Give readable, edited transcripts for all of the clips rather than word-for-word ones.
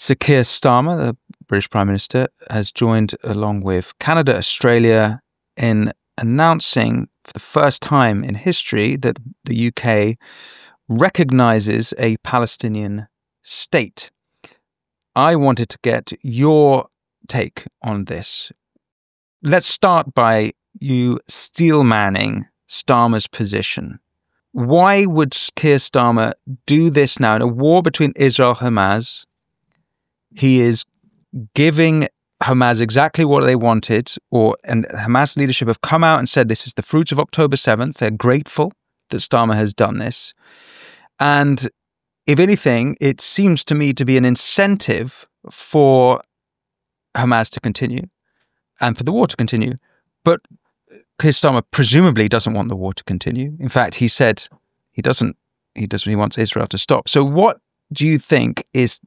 Sir Keir Starmer, the British Prime Minister, has joined along with Canada, Australia in announcing for the first time in history that the UK recognises a Palestinian state. I wanted to get your take on this. Let's start by you steelmanning Starmer's position. Why would Keir Starmer do this now in a war between Israel and Hamas? He is giving Hamas exactly what they wanted, and Hamas leadership have come out and said this is the fruits of October 7th. They're grateful that Starmer has done this. And if anything, it seems to me to be an incentive for Hamas to continue and for the war to continue. But Keir Starmer presumably doesn't want the war to continue. In fact, he said he wants Israel to stop. So what do you think is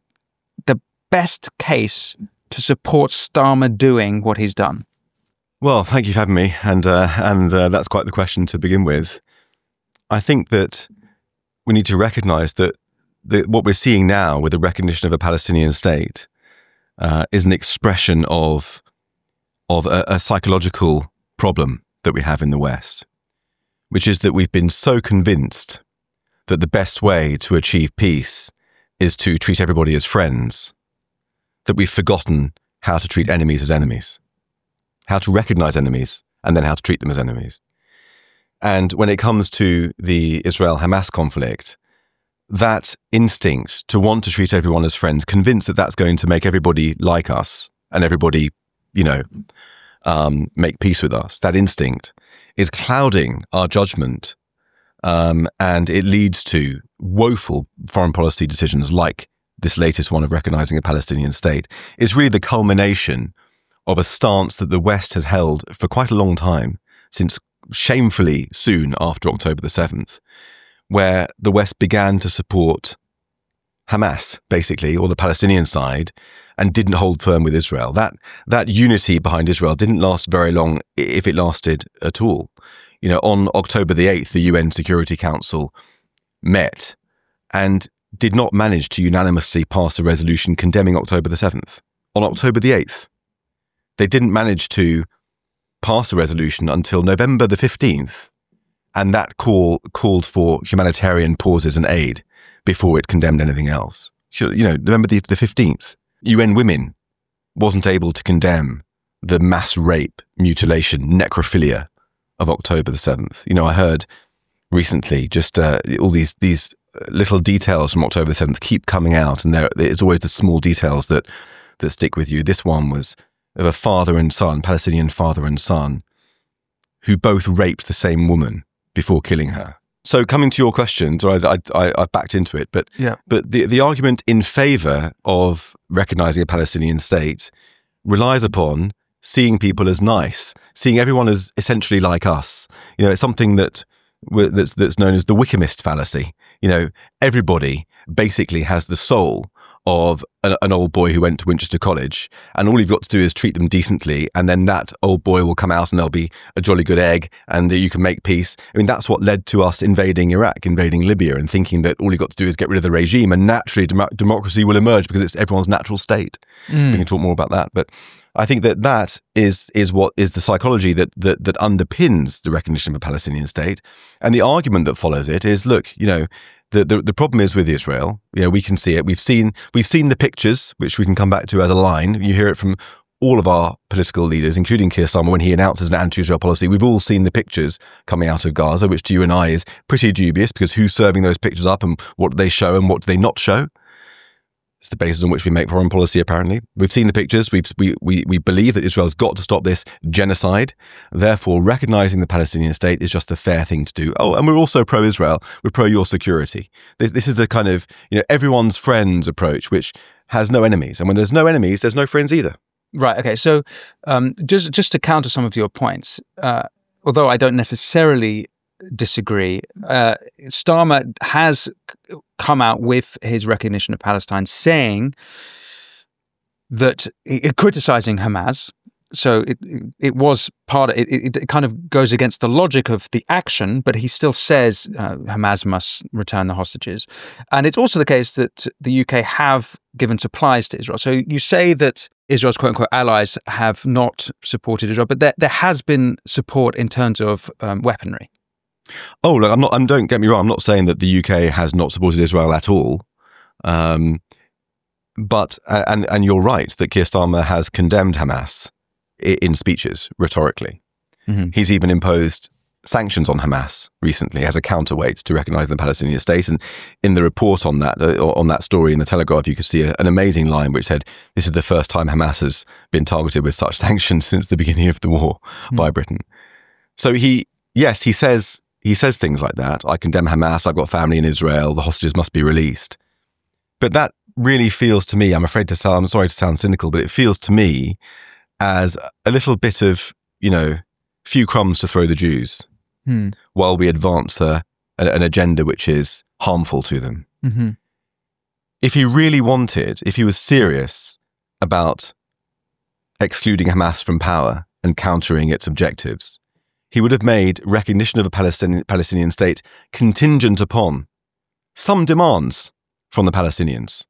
the best case to support Starmer doing what he's done? Well, thank you for having me, and that's quite the question to begin with. I think that we need to recognise that what we're seeing now with the recognition of a Palestinian state is an expression of a psychological problem that we have in the West, which is that we've been so convinced that the best way to achieve peace is to treat everybody as friends, that we've forgotten how to treat enemies as enemies, how to recognize enemies, and then how to treat them as enemies. And when it comes to the Israel-Hamas conflict, that instinct to want to treat everyone as friends, convinced that that's going to make everybody like us and everybody, make peace with us, that instinct is clouding our judgment, and it leads to woeful foreign policy decisions like this latest one of recognizing a Palestinian state. Is really the culmination of a stance that the West has held for quite a long time, since shamefully soon after October the 7th, where the West began to support Hamas, basically, or the Palestinian side, and didn't hold firm with Israel. That unity behind Israel didn't last very long, if it lasted at all. On October the 8th, the UN Security Council met and did not manage to unanimously pass a resolution condemning October the 7th. On October the 8th, they didn't manage to pass a resolution until November the 15th, and that called for humanitarian pauses and aid before it condemned anything else. November the 15th, UN Women wasn't able to condemn the mass rape, mutilation, necrophilia of October the 7th. I heard recently just all these little details from October the 7th keep coming out, and it's always the small details that stick with you. This one was of a father and son, Palestinian father and son, who both raped the same woman before killing her. So coming to your question, so I backed into it, but the argument in favour of recognising a Palestinian state relies upon seeing people as nice, seeing everyone as essentially like us. It's something that's known as the Wickhamist fallacy. Everybody basically has the soul of an old boy who went to Winchester College, and all you've got to do is treat them decently, and then that old boy will come out and there'll be a jolly good egg, and you can make peace. I mean, that's what led to us invading Iraq, invading Libya, and thinking that all you've got to do is get rid of the regime, and naturally democracy will emerge because it's everyone's natural state. We can talk more about that, but I think that is what is the psychology that underpins the recognition of a Palestinian state, and the argument that follows it is, look, the problem is with Israel. We can see it. We've seen the pictures, which we can come back to as a line. You hear it from all of our political leaders, including Keir Starmer, when he announces an anti-Israel policy. We've all seen the pictures coming out of Gaza, which to you and I is pretty dubious, because who's serving those pictures up, and what do they show and what do they not show? It's the basis on which we make foreign policy, apparently. We've seen the pictures. We believe that Israel's got to stop this genocide. Therefore, recognising the Palestinian state is just a fair thing to do. Oh, and we're also pro-Israel. We're pro-your security. This is the kind of everyone's friends approach, which has no enemies. And when there's no enemies, there's no friends either. Right. Okay. So just to counter some of your points, although I don't necessarily disagree, Starmer has come out with his recognition of Palestine, saying that, criticizing Hamas, So it was part of it. It kind of goes against the logic of the action, but he still says Hamas must return the hostages. And it's also the case that the UK have given supplies to Israel. So you say that Israel's quote unquote allies have not supported Israel, but there has been support in terms of weaponry. Oh, look, don't get me wrong. I'm not saying that the UK has not supported Israel at all. But you're right that Keir Starmer has condemned Hamas in speeches, rhetorically. Mm-hmm. He's even imposed sanctions on Hamas recently as a counterweight to recognise the Palestinian state. And in the report on that story in the Telegraph, you could see an amazing line which said, "This is the first time Hamas has been targeted with such sanctions since the beginning of the war by Britain." So he says things like that. I condemn Hamas. I've got family in Israel. The hostages must be released. But that really feels to me, I'm sorry to sound cynical, but it feels to me as a little bit of, few crumbs to throw the Jews while we advance an agenda which is harmful to them. Mm-hmm. If he was serious about excluding Hamas from power and countering its objectives, he would have made recognition of a Palestinian state contingent upon some demands from the Palestinians.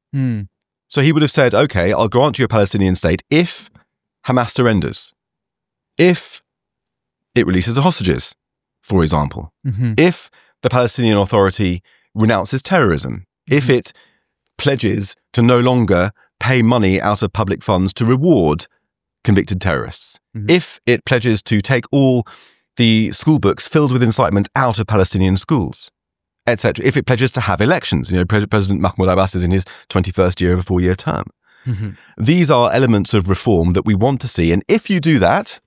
So he would have said, okay, I'll grant you a Palestinian state if Hamas surrenders, if it releases the hostages, for example, if the Palestinian Authority renounces terrorism, if it pledges to no longer pay money out of public funds to reward convicted terrorists, if it pledges to take all the school books filled with incitement out of Palestinian schools, etc. If it pledges to have elections, President Mahmoud Abbas is in his 21st year of a 4-year term. These are elements of reform that we want to see, and if you do that,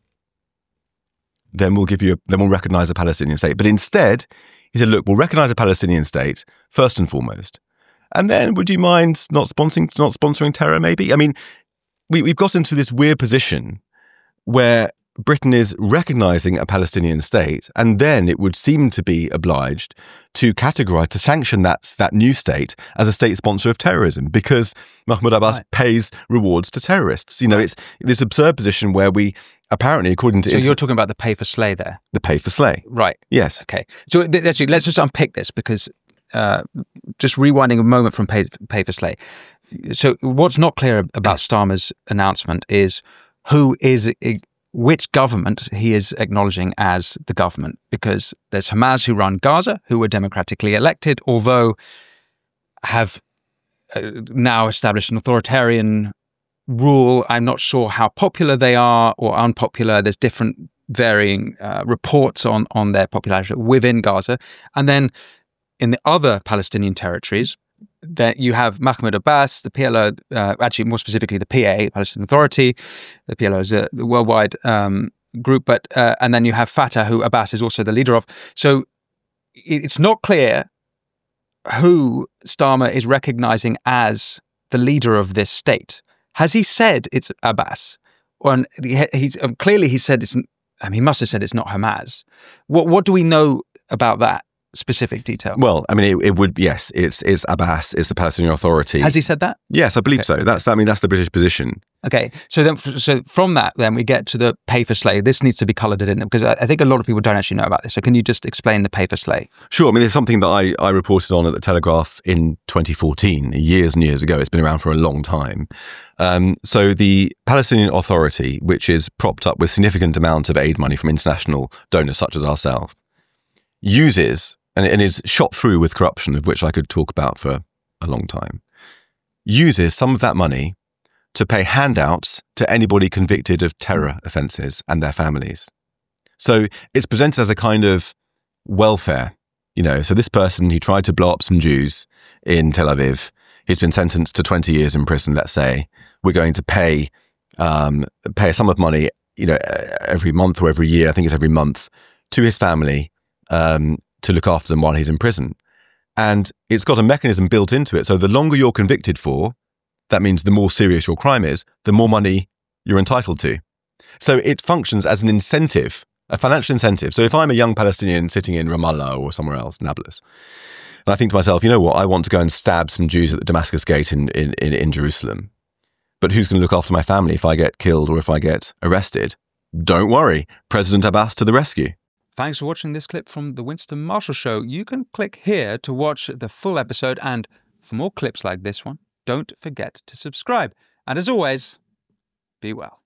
then we'll recognise a Palestinian state. But instead, he said, "Look, we'll recognise a Palestinian state first and foremost, and then would you mind not sponsoring terror? Maybe." I mean, we've got into this weird position where Britain is recognising a Palestinian state, and then it would seem to be obliged to sanction that new state as a state sponsor of terrorism because Mahmoud Abbas pays rewards to terrorists. It's this absurd position where we apparently, according to... So you're talking about the pay for slay there? The pay for slay. Right. Yes. Okay. So actually, let's just unpick this because just rewinding a moment from pay for slay. So what's not clear about Starmer's announcement is which government he is acknowledging as the government, because there's Hamas who run Gaza, who were democratically elected, although have now established an authoritarian rule. I'm not sure how popular they are or unpopular. There's different varying reports on their popularity within Gaza. And then in the other Palestinian territories, that you have Mahmoud Abbas, the PLO, actually more specifically the PA, Palestinian Authority. The PLO is a worldwide group, but and then you have Fatah, who Abbas is also the leader of. So it's not clear who Starmer is recognizing as the leader of this state. Has he said it's Abbas? Or he's clearly he said it's. He must have said it's not Hamas. What do we know about that specific detail? Well, I mean, it would, yes, it's Abbas, it's the Palestinian Authority. Has he said that? Yes, I believe so. That's the British position. Okay, so from that, then we get to the pay for slay. This needs to be coloured in because I think a lot of people don't actually know about this. So can you just explain the pay for slay? Sure. I mean, there's something that I reported on at the Telegraph in 2014, years and years ago. It's been around for a long time. So the Palestinian Authority, which is propped up with significant amounts of aid money from international donors such as ourselves, uses and is shot through with corruption, of which I could talk about for a long time, uses some of that money to pay handouts to anybody convicted of terror offences and their families. So it's presented as a kind of welfare, So this person, he tried to blow up some Jews in Tel Aviv. He's been sentenced to 20 years in prison, let's say. We're going to pay a sum of money, every month or every year, I think it's every month, to his family, to look after them while he's in prison. And it's got a mechanism built into it. So the longer you're convicted for, that means the more serious your crime is, the more money you're entitled to. So it functions as an incentive, a financial incentive. So if I'm a young Palestinian sitting in Ramallah or somewhere else, Nablus, and I think to myself, you know what, I want to go and stab some Jews at the Damascus Gate in Jerusalem. but who's going to look after my family if I get killed or if I get arrested? Don't worry, President Abbas to the rescue. Thanks for watching this clip from The Winston Marshall Show. You can click here to watch the full episode, and for more clips like this one, don't forget to subscribe. And as always, be well.